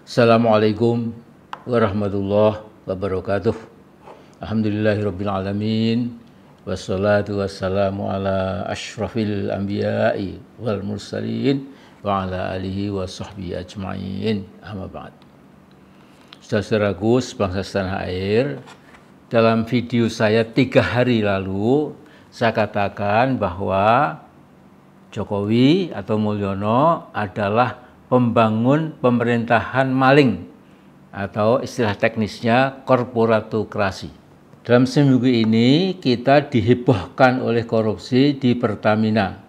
Assalamualaikum warahmatullahi wabarakatuh. Alhamdulillahirabbil alamin. Wassalatu wassalamu ala asyrafil anbiya'i wal mursalin wa ala alihi wa sahbihi ajma'in. Amma ba'd. Saudara-saudaraku sebangsa setanah air, dalam video saya 3 hari lalu saya katakan bahwa Jokowi atau Mulyono adalah pembangun pemerintahan maling atau istilah teknisnya korporatokrasi. Dalam seminggu ini kita dihebohkan oleh korupsi di Pertamina.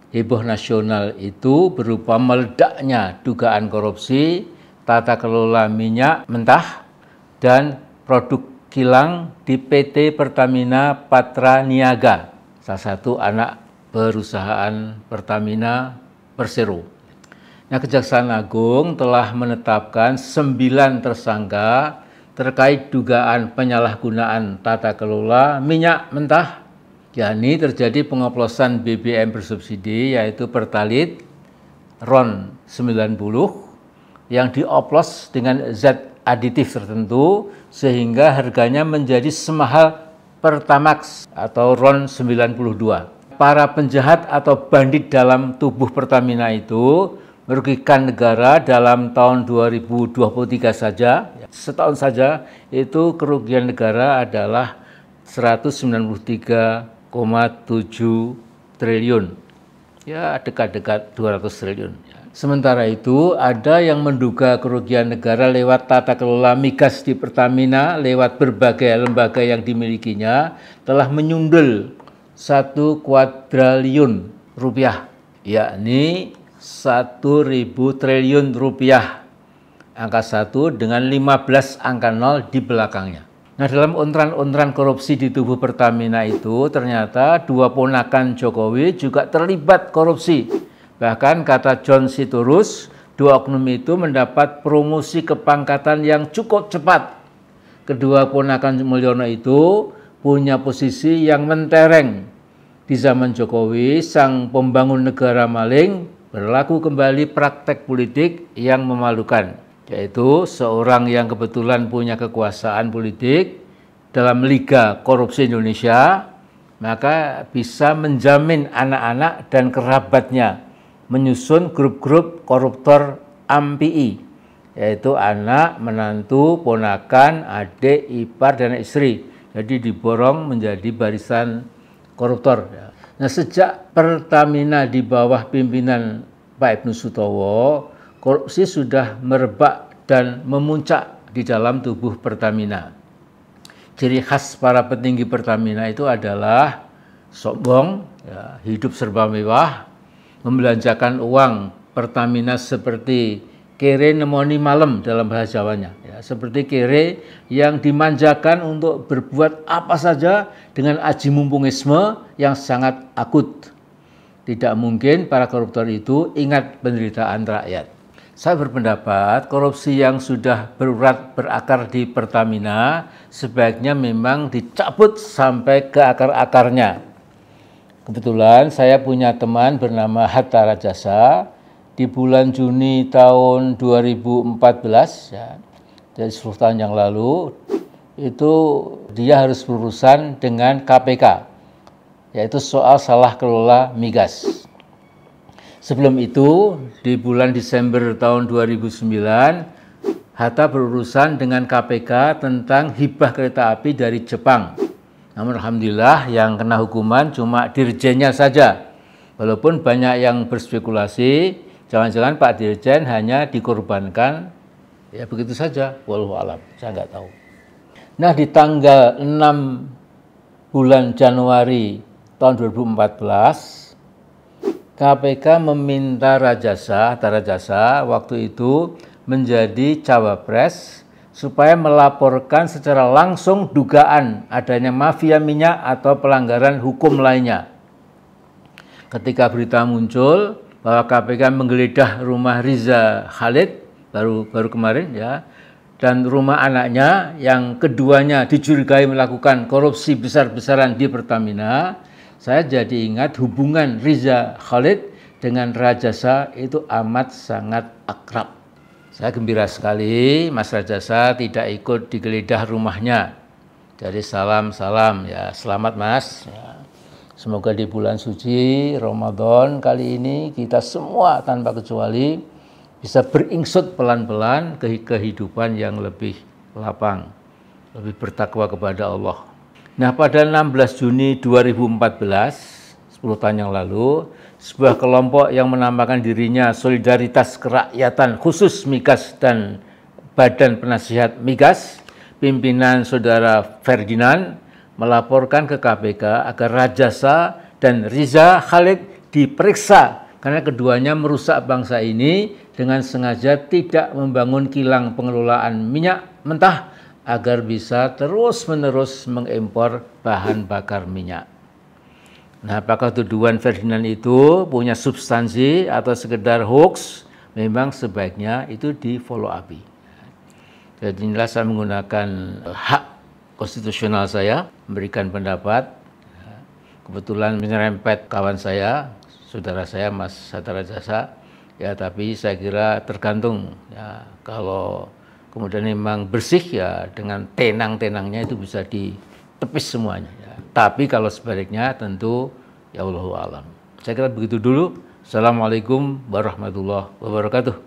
Heboh nasional itu berupa meledaknya dugaan korupsi tata kelola minyak mentah dan produk kilang di PT Pertamina Patra Niaga, salah satu anak perusahaan Pertamina Persero. Nah, Kejaksaan Agung telah menetapkan 9 tersangka terkait dugaan penyalahgunaan tata kelola minyak mentah, yakni terjadi pengoplosan BBM bersubsidi yaitu Pertalite RON 90 yang dioplos dengan zat aditif tertentu sehingga harganya menjadi semahal Pertamax atau RON 92. Para penjahat atau bandit dalam tubuh Pertamina itu merugikan negara dalam tahun 2023 saja, setahun saja itu kerugian negara adalah 193,7 triliun, ya dekat-dekat 200 triliun. Sementara itu ada yang menduga kerugian negara lewat tata kelola migas di Pertamina lewat berbagai lembaga yang dimilikinya telah menyundul 1 kuadriliun rupiah, yakni 1.000 triliun rupiah, angka 1 dengan 15 angka 0 di belakangnya. Nah, dalam ontran-ontran korupsi di tubuh Pertamina itu ternyata 2 ponakan Jokowi juga terlibat korupsi. Bahkan kata John Sitorus, 2 oknum itu mendapat promosi kepangkatan yang cukup cepat. Kedua ponakan Mulyono itu punya posisi yang mentereng. Di zaman Jokowi, sang pembangun negara maling, berlaku kembali praktek politik yang memalukan, yaitu seorang yang kebetulan punya kekuasaan politik dalam Liga Korupsi Indonesia, maka bisa menjamin anak-anak dan kerabatnya menyusun grup-grup koruptor AMPI, yaitu anak, menantu, ponakan, adik, ipar, dan istri. Jadi diborong menjadi barisan koruptor. Nah, sejak Pertamina di bawah pimpinan Pak Ibnu Sutowo, korupsi sudah merebak dan memuncak di dalam tubuh Pertamina. Ciri khas para petinggi Pertamina itu adalah sombong, ya, hidup serba mewah, membelanjakan uang Pertamina seperti kere nemoni malam dalam bahasa Jawanya, ya, seperti kere yang dimanjakan untuk berbuat apa saja dengan aji mumpungisme yang sangat akut. Tidak mungkin para koruptor itu ingat penderitaan rakyat. Saya berpendapat korupsi yang sudah berurat berakar di Pertamina sebaiknya memang dicabut sampai ke akar-akarnya. Kebetulan saya punya teman bernama Hatta Rajasa. Di bulan Juni tahun 2014, ya, dari 10 tahun yang lalu, itu dia harus berurusan dengan KPK, yaitu soal salah kelola migas. Sebelum itu, di bulan Desember tahun 2009, Hatta berurusan dengan KPK tentang hibah kereta api dari Jepang. Namun alhamdulillah yang kena hukuman cuma dirjennya saja. Walaupun banyak yang berspekulasi, jangan-jangan Pak Dirjen hanya dikorbankan, ya begitu saja, wallahu alam, saya nggak tahu. Nah, di tanggal 6 bulan Januari tahun 2014, KPK meminta Hatta Rajasa waktu itu menjadi cawapres supaya melaporkan secara langsung dugaan adanya mafia minyak atau pelanggaran hukum lainnya. Ketika berita muncul bahwa KPK menggeledah rumah Riza Khalid baru kemarin, ya, dan rumah anaknya yang keduanya dicurigai melakukan korupsi besar-besaran di Pertamina, saya jadi ingat hubungan Riza Khalid dengan Rajasa itu amat sangat akrab. Saya gembira sekali Mas Rajasa tidak ikut digeledah rumahnya. Jadi salam ya, selamat Mas. Ya. Semoga di bulan suci Ramadan kali ini kita semua tanpa kecuali bisa beringsut pelan-pelan ke kehidupan yang lebih lapang, lebih bertakwa kepada Allah. Nah, pada 16 Juni 2014, 10 tahun yang lalu, sebuah kelompok yang menamakan dirinya Solidaritas Kerakyatan Khusus Migas dan Badan Penasihat Migas, pimpinan Saudara Ferdinand, melaporkan ke KPK agar Rajasa dan Riza Khalid diperiksa karena keduanya merusak bangsa ini dengan sengaja tidak membangun kilang pengelolaan minyak mentah agar bisa terus-menerus mengimpor bahan bakar minyak. Nah, apakah tuduhan Ferdinand itu punya substansi atau sekedar hoax? Memang sebaiknya itu di follow up. Jadi inilah saya menggunakan hak konstitusional saya memberikan pendapat. Kebetulan menyerempet kawan saya, saudara saya Mas Hatta Rajasa. Ya, tapi saya kira tergantung. Ya, kalau kemudian memang bersih ya dengan tenang-tenangnya itu bisa ditepis semuanya. Ya. Tapi kalau sebaliknya tentu ya Allahu a'lam. Saya kira begitu dulu. Assalamualaikum warahmatullahi wabarakatuh.